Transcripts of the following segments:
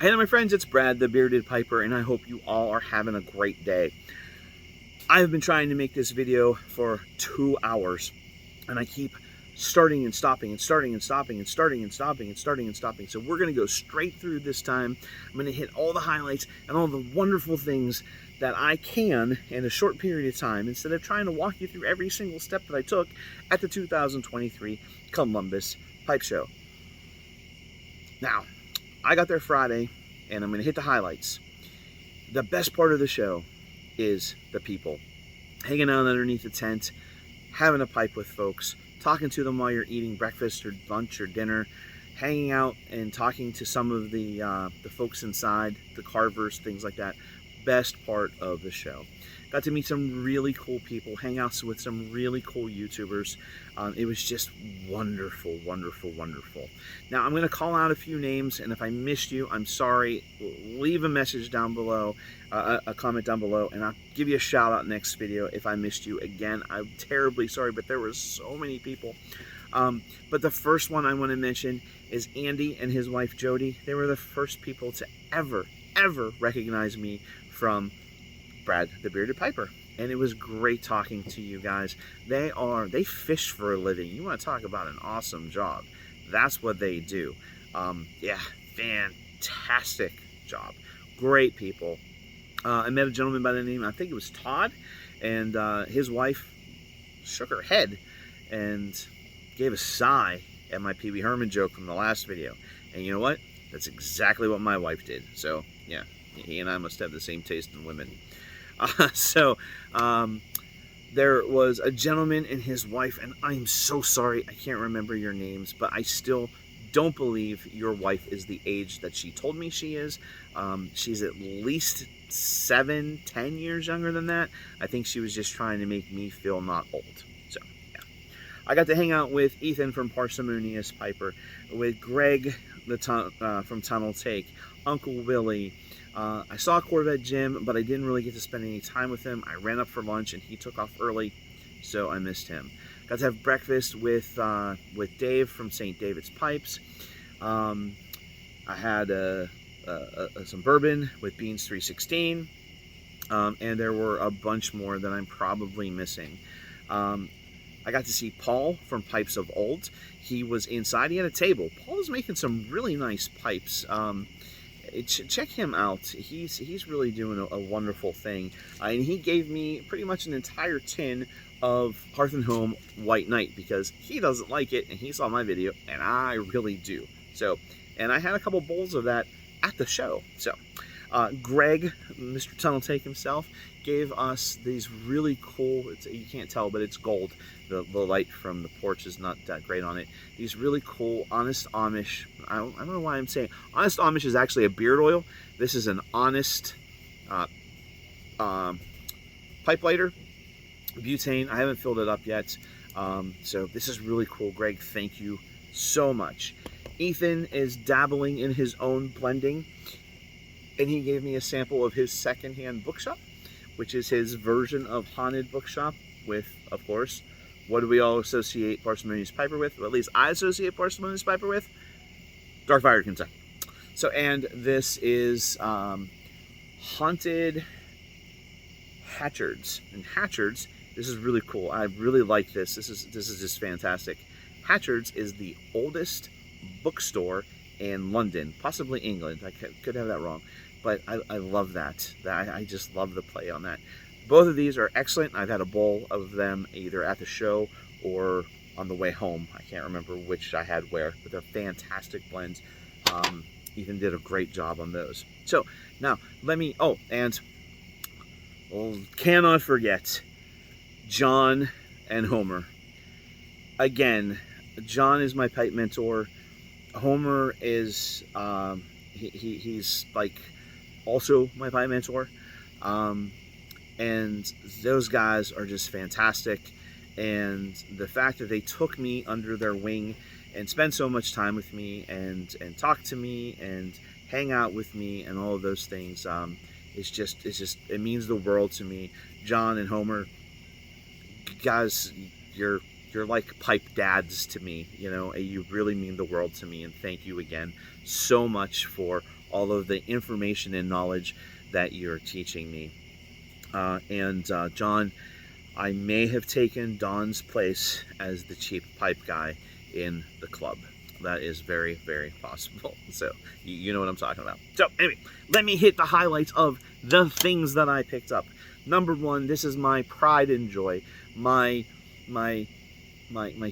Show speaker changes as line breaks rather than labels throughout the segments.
Hey my friends, it's Brad the Bearded Piper, and I hope you all are having a great day. I've been trying to make this video for 2 hours, and I keep starting and stopping and starting and stopping and starting and stopping and starting and stopping. So we're going to go straight through this time. I'm going to hit all the highlights and all the wonderful things that I can in a short period of time, instead of trying to walk you through every single step that I took at the 2023 Columbus Pipe Show. Now, I got there Friday, and I'm going to hit the highlights. The best part of the show is the people. Hanging out underneath the tent, having a pipe with folks, talking to them while you're eating breakfast or lunch or dinner, hanging out and talking to some of the folks inside, the carvers, things like that. Best part of the show. Got to meet some really cool people, hang out with some really cool YouTubers. It was just wonderful, wonderful, wonderful. Now, I'm going to call out a few names, and if I missed you, I'm sorry. Leave a message down below, a comment down below, and I'll give you a shout out next video if I missed you again. I'm terribly sorry, but there were so many people. But the first one I want to mention is Andy and his wife Jody. They were the first people to ever recognize me from Brad the Bearded Piper, and it was great talking to you guys. They fish for a living. You want to talk about an awesome job? That's what they do. Yeah, fantastic job. Great people. I met a gentleman by the name, I think it was Todd, and his wife shook her head and gave a sigh at my Pee Wee Herman joke from the last video. And you know what? That's exactly what my wife did. So yeah, he and I must have the same taste in women. There was a gentleman and his wife, and I'm so sorry I can't remember your names, but I still don't believe your wife is the age that she told me she is. She's at least 7-10 years younger than that. I think she was just trying to make me feel not old. So yeah, I got to hang out with Ethan from Parsimonious Piper, with Greg from Tunnel Take, Uncle Willie. I saw Corvette Jim, but I didn't really get to spend any time with him. I ran up for lunch, and he took off early, so I missed him. Got to have breakfast with Dave from St. David's Pipes. I had some bourbon with Beans 316, and there were a bunch more that I'm probably missing. I got to see Paul from Pipes of Old. He was inside. He had a table. Paul was making some really nice pipes. Check him out. He's really doing a wonderful thing. And he gave me pretty much an entire tin of Hearth and Home White Knight, because he doesn't like it, and he saw my video, and I really do. So, and I had a couple bowls of that at the show. So, Greg, Mr. Tunnel Take himself, gave us these really cool, you can't tell, but it's gold. The light from the porch is not that great on it. These really cool Honest Amish, I don't know why I'm saying, Honest Amish is actually a beard oil. This is an Honest pipe lighter, butane. I haven't filled it up yet. So this is really cool. Greg, thank you so much. Ethan is dabbling in his own blending, and he gave me a sample of his secondhand bookshop, which is his version of Haunted Bookshop with, of course, what do we all associate Parsimonious Piper with? Well, at least I associate Parsimonious Piper with Dark Fire Kentucky. So, and this is Haunted Hatchards. And Hatchards, this is really cool. I really like this. This is just fantastic. Hatchards is the oldest bookstore in London, possibly England. I could have that wrong, but I love that. I just love the play on that. Both of these are excellent. I've had a bowl of them either at the show or on the way home. I can't remember which I had where, but they're fantastic blends. Ethan did a great job on those. So now let me, cannot forget John and Homer. Again, John is my pipe mentor. Homer is, he's like also my pipe mentor. And those guys are just fantastic. And the fact that they took me under their wing and spent so much time with me and talk to me and hang out with me and all of those things, it means the world to me. John and Homer, guys, you're like pipe dads to me. You know, you really mean the world to me, and thank you again so much for all of the information and knowledge that you're teaching me. John, I may have taken Don's place as the cheap pipe guy in the club. That is very, very possible. So you know what I'm talking about. So anyway, let me hit the highlights of the things that I picked up. Number one, this is my pride and joy, my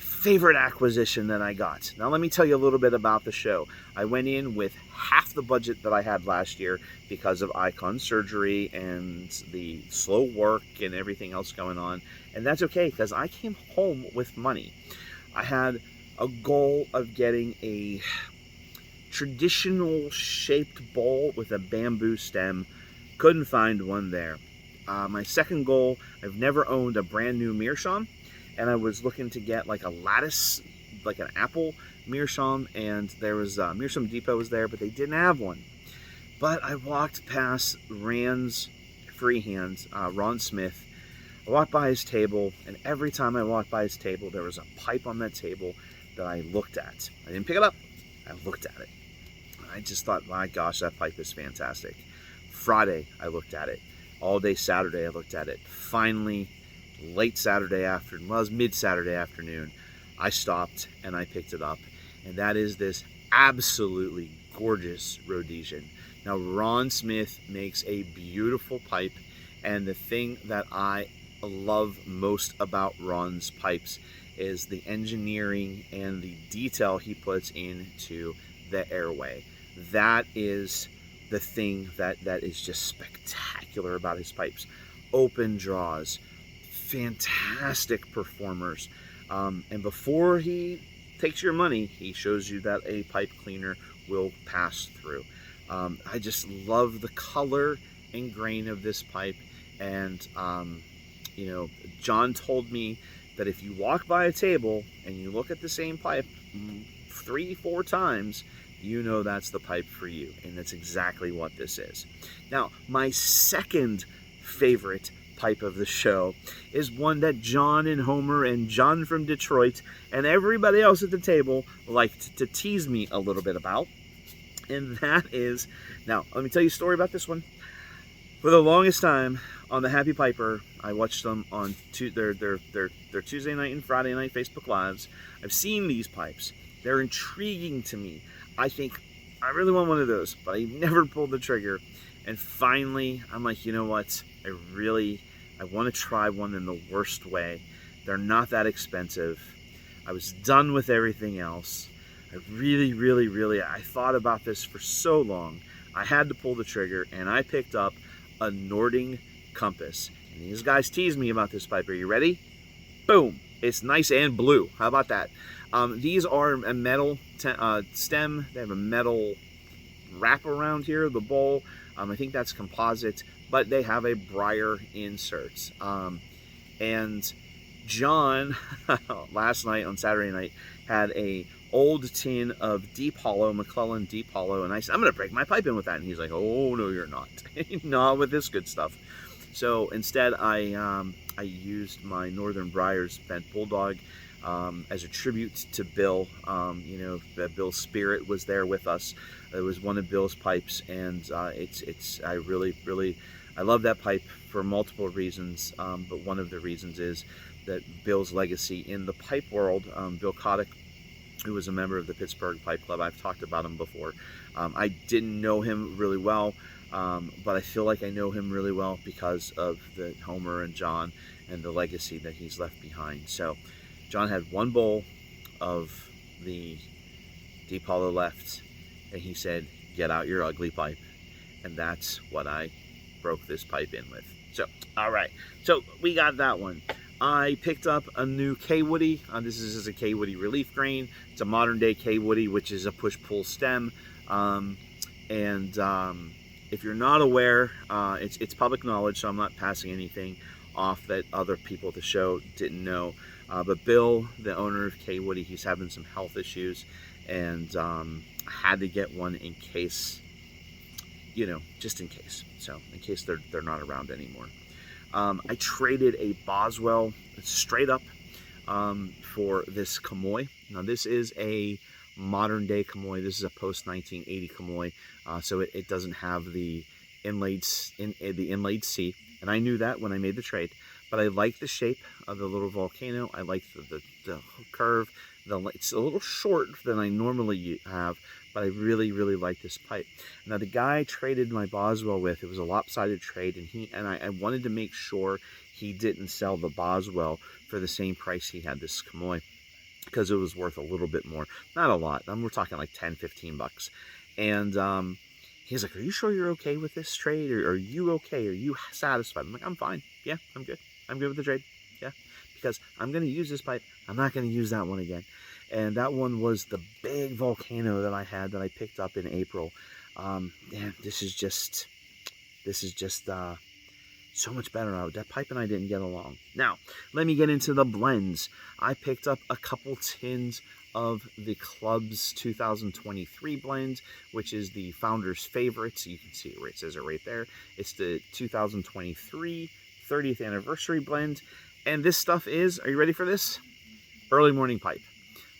favorite acquisition that I got. Now let me tell you a little bit about the show. I went in with half the budget that I had last year because of icon surgery and the slow work and everything else going on. And that's okay, because I came home with money. I had a goal of getting a traditional shaped bowl with a bamboo stem. Couldn't find one there. My second goal, I've never owned a brand new meerschaum, and I was looking to get like a lattice, like an apple meerschaum, and there was Meerschaum Depot was there, but they didn't have one. But I walked past Rand's freehand, Ron Smith. I walked by his table, and every time I walked by his table, there was a pipe on that table that I looked at. I didn't pick it up, I looked at it. I just thought, my gosh, that pipe is fantastic. Friday, I looked at it. All day Saturday, I looked at it. Finally, late Saturday afternoon, well, it was mid-Saturday afternoon, I stopped and I picked it up. And that is this absolutely gorgeous Rhodesian. Now, Ron Smith makes a beautiful pipe, and the thing that I love most about Ron's pipes is the engineering and the detail he puts into the airway. That is the thing that is just spectacular about his pipes. Open draws, fantastic performers, and before he takes your money, he shows you that a pipe cleaner will pass through. I just love the color and grain of this pipe, and you know, John told me that if you walk by a table and you look at the same pipe 3-4 times, you know that's the pipe for you, and that's exactly what this is. Now, my second favorite pipe of the show is one that John and Homer and John from Detroit and everybody else at the table liked to tease me a little bit about, and that is, now let me tell you a story about this one. For the longest time on the Happy Piper, I watched them on their Tuesday night and Friday night Facebook Lives. I've seen these pipes. They're intriguing to me. I think I really want one of those, but I never pulled the trigger. And finally, I'm like, you know what? I want to try one in the worst way. They're not that expensive. I was done with everything else. I really, I thought about this for so long. I had to pull the trigger, and I picked up a Nording compass. And these guys teased me about this pipe. Are you ready? Boom! It's nice and blue. How about that? These are a metal stem. They have a metal wrap around here, the bowl. I think that's composite, but they have a briar insert. And John, last night on Saturday night, had a old tin of Deep Hollow, McClellan Deep Hollow, and I said, I'm going to break my pipe in with that. And he's like, oh, no, you're not. Not with this good stuff. So instead, I used my Northern Briars Bent Bulldog as a tribute to Bill. You know, Bill's spirit was there with us. It was one of Bill's pipes, and I love that pipe for multiple reasons, but one of the reasons is that Bill's legacy in the pipe world. Bill Kotick, who was a member of the Pittsburgh Pipe Club, I've talked about him before. I didn't know him really well, but I feel like I know him really well because of the Homer and John and the legacy that he's left behind. So John had one bowl of the Deep Hollow left, and he said, get out your ugly pipe. And that's what I broke this pipe in with. So, all right. So we got that one. I picked up a new K-Woody. This is a K-Woody relief grain. It's a modern day K-Woody, which is a push-pull stem. If you're not aware, it's public knowledge, so I'm not passing anything off that other people at the show didn't know. But Bill, the owner of K-Woody, he's having some health issues, and I had to get one in case, you know, just in case. So in case they're not around anymore. I traded a Boswell straight up for this Kamoy. Now this is a modern day Kamoi. This is a post 1980 Kamoi, so it doesn't have the inlaid C, and I knew that when I made the trade. But I like the shape of the little volcano. I like the curve. It's a little short than I normally have, but I really, really like this pipe. Now, the guy I traded my Boswell with, it was a lopsided trade, and I wanted to make sure he didn't sell the Boswell for the same price he had this Kamoi, because it was worth a little bit more. Not a lot. We're talking like 10, 15 bucks. And he's like, are you sure you're okay with this trade? Or are you okay? Are you satisfied? I'm like, I'm fine. Yeah, I'm good. I'm good with the trade. Yeah, because I'm going to use this pipe. I'm not going to use that one again. And that one was the big volcano that I had that I picked up in April. Man, this is just so much better. That pipe and I didn't get along. Now, let me get into the blends. I picked up a couple tins of the Club's 2023 blend, which is the Founder's Favorite. So you can see it says it right there. It's the 2023 30th anniversary blend. And this stuff is, are you ready for this? Early morning pipe.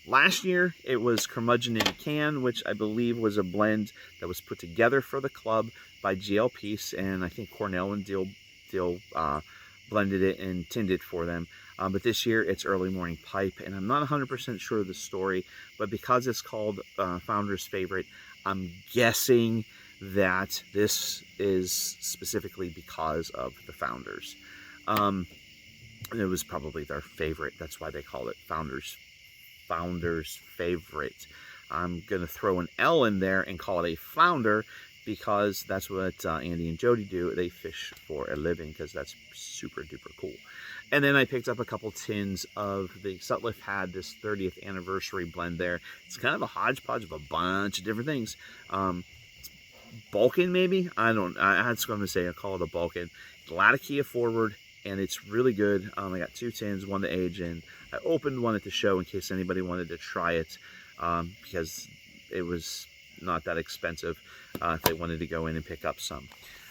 Last year, it was Curmudgeon in a Can, which I believe was a blend that was put together for the club by GL Peace, and I think Cornell and Deal blended it and tinned it for them. But this year, it's Early Morning Pipe, and I'm not 100% sure of the story, but because it's called Founder's Favorite, I'm guessing that this is specifically because of the founders. It was probably their favorite. That's why they call it Founder's Favorite. I'm going to throw an L in there and call it a flounder, because that's what Andy and Jody do. They fish for a living, because that's super duper cool. And then I picked up a couple tins of the Sutliff had this 30th anniversary blend there. It's kind of a hodgepodge of a bunch of different things. Balkan, maybe? I was going to say, I'll call it a Balkan. Latakia forward, and it's really good. I got 2 tins, one to age in. I opened one at the show in case anybody wanted to try it, because it was not that expensive if they wanted to go in and pick up some.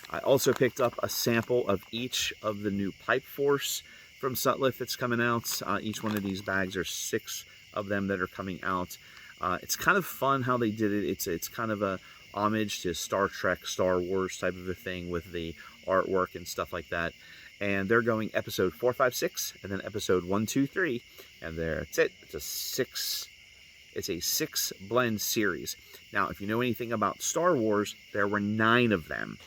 I also picked up a sample of each of the new Pipe Force from Sutliff that's coming out. Each one of these bags, are 6 of them that are coming out. It's kind of fun how they did it. It's kind of a homage to Star Trek, Star Wars type of a thing with the artwork and stuff like that. And they're going episode 4, 5, 6, and then episode 1, 2, 3, and that's it. It's a 6 blend series. Now, if you know anything about Star Wars, there were 9 of them.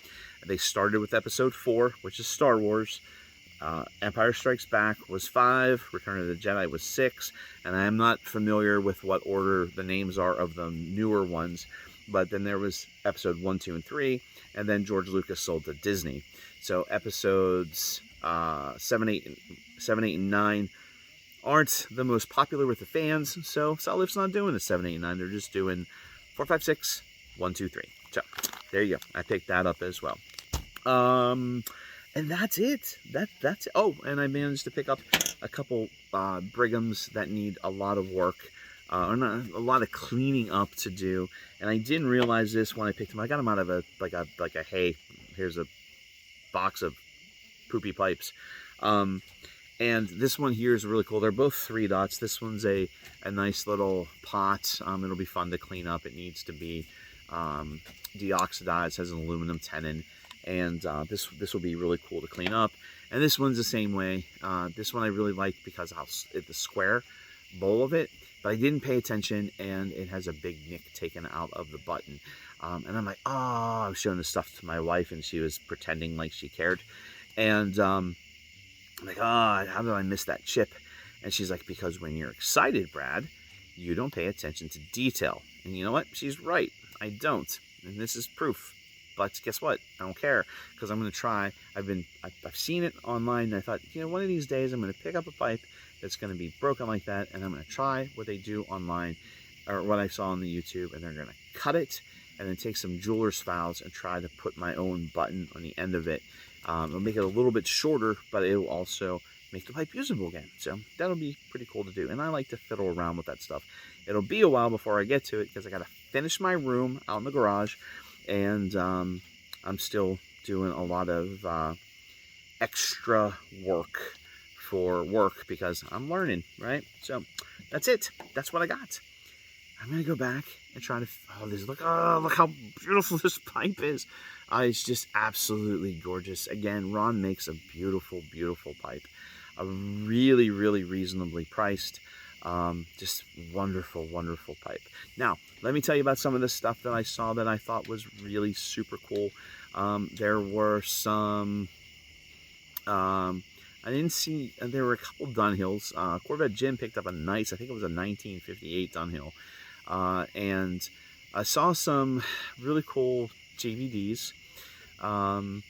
They started with episode 4, which is Star Wars. Empire Strikes Back was 5. Return of the Jedi was 6. And I am not familiar with what order the names are of the newer ones. But then there was episode 1, 2, and 3. And then George Lucas sold to Disney. So episodes 7, 8, and 9 aren't the most popular with the fans. So Sutliff's not doing the 7, 8, and 9. They're just doing 4, 5, 6, 1, 2, 3. So there you go. I picked that up as well. And that's it. That's it. Oh, and I managed to pick up a couple Brighams that need a lot of work, or not a lot of cleaning up to do. And I didn't realize this when I picked them. I got them out of a hey, here's a box of poopy pipes. And this one here is really cool. They're both 3 dots. This one's a nice little pot. It'll be fun to clean up. It needs to be deoxidized. It has an aluminum tenon. And this will be really cool to clean up. And this one's the same way. This one I really like because the square bowl of it, but I didn't pay attention, and it has a big nick taken out of the button. And I'm like, oh, I was showing this stuff to my wife, and she was pretending like she cared. And I'm like, oh, how did I miss that chip? And she's like, because when you're excited, Brad, you don't pay attention to detail. And you know what? She's right. I don't. And this is proof. But guess what? I don't care, because I'm going to try. I've seen it online, and I thought, one of these days I'm going to pick up a pipe that's going to be broken like that, and I'm going to try what they do online, or what I saw on the YouTube, and they're going to cut it and then take some jeweler's files and try to put my own button on the end of it. It'll make it a little bit shorter, but it will also make the pipe usable again. So that'll be pretty cool to do, and I like to fiddle around with that stuff. It'll be a while before I get to it, because I got to finish my room out in the garage. And I'm still doing a lot of extra work for work, because I'm learning, right? So that's it. That's what I got. I'm gonna go back and try to. Oh, look how beautiful this pipe is. It's just absolutely gorgeous. Again, Ron makes a beautiful, beautiful pipe. A really, really reasonably priced. Just wonderful, wonderful pipe. Now, let me tell you about some of the stuff that I saw that I thought was really super cool. There were some. I didn't see. There were a couple Dunhills. Corvette Jim picked up a nice. I think it was a 1958 Dunhill. And I saw some really cool JVDs. I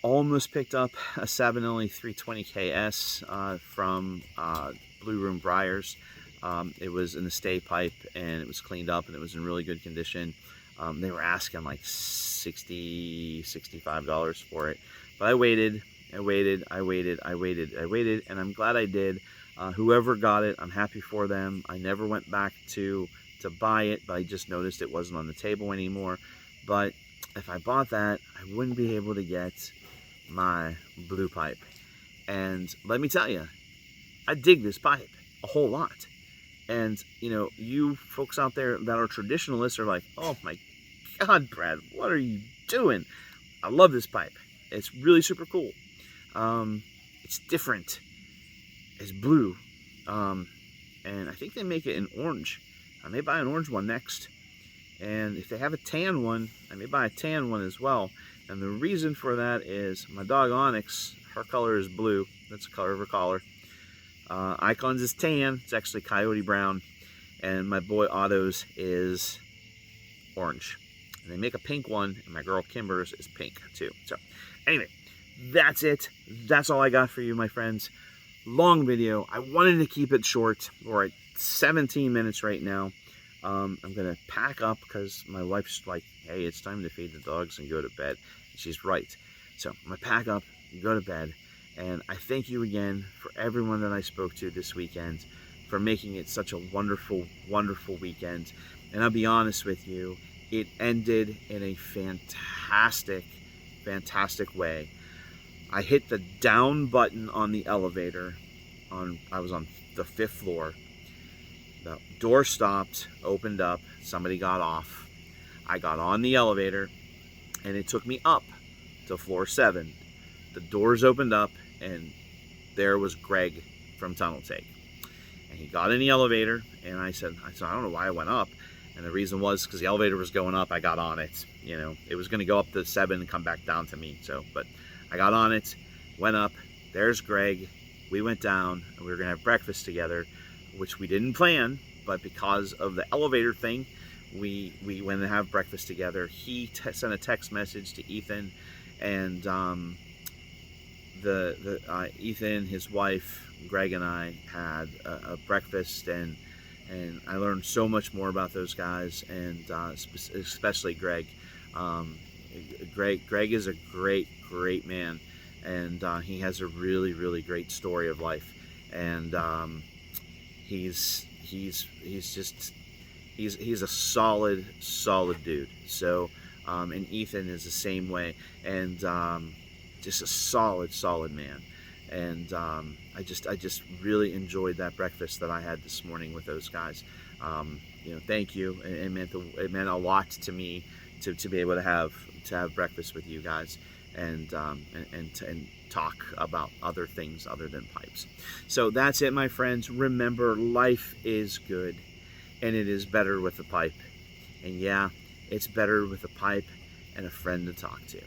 almost picked up a Savinelli 320KS from Blue Room Briars. It was an estate pipe, and it was cleaned up, and it was in really good condition. They were asking like $60, $65 for it. But I waited, and I'm glad I did. Whoever got it, I'm happy for them. I never went back to buy it, but I just noticed it wasn't on the table anymore. But if I bought that, I wouldn't be able to get my blue pipe. And let me tell you, I dig this pipe a whole lot. And, you know, you folks out there that are traditionalists are like, oh my God, Brad, what are you doing? I love this pipe. It's really super cool. It's different. It's blue. And I think they make it in orange. I may buy an orange one next. And if they have a tan one, I may buy a tan one as well. And the reason for that is my dog Onyx, her color is blue. That's the color of her collar. Icon's is tan. It's actually coyote brown. And my boy Otto's is orange. And they make a pink one, and my girl Kimber's is pink too. So anyway, that's it. That's all I got for you, my friends. Long video. I wanted to keep it short. We're at 17 minutes right now. I'm going to pack up because my wife's like, hey, it's time to feed the dogs and go to bed. And she's right. So I'm going to pack up and go to bed. And I thank you again for everyone that I spoke to this weekend for making it such a wonderful, wonderful weekend. And I'll be honest with you, it ended in a fantastic, fantastic way. I hit the down button on the elevator. I was on the 5th floor. The door stopped, opened up, somebody got off. I got on the elevator, and it took me up to floor 7. The doors opened up, and there was Greg from Tunnel Take. And he got in the elevator, and I said, I don't know why I went up. And the reason was because the elevator was going up, I got on it. You know, it was going to go up to 7 and come back down to me. So, but I got on it, went up, there's Greg. We went down, and we were going to have breakfast together, which we didn't plan, but because of the elevator thing, we went to have breakfast together. He sent a text message to Ethan, and Ethan, his wife, Greg, and I had a breakfast, and I learned so much more about those guys, and especially Greg. Greg is a great man, and he has a really, really great story of life, and he's a solid dude. So and Ethan is the same way, and just a solid man. And I just really enjoyed that breakfast that I had this morning with those guys. You know, thank you. It meant a lot to me to be able to have breakfast with you guys and talk about other things other than pipes. So that's it, my friends. Remember, life is good, and it is better with a pipe. And yeah, it's better with a pipe and a friend to talk to.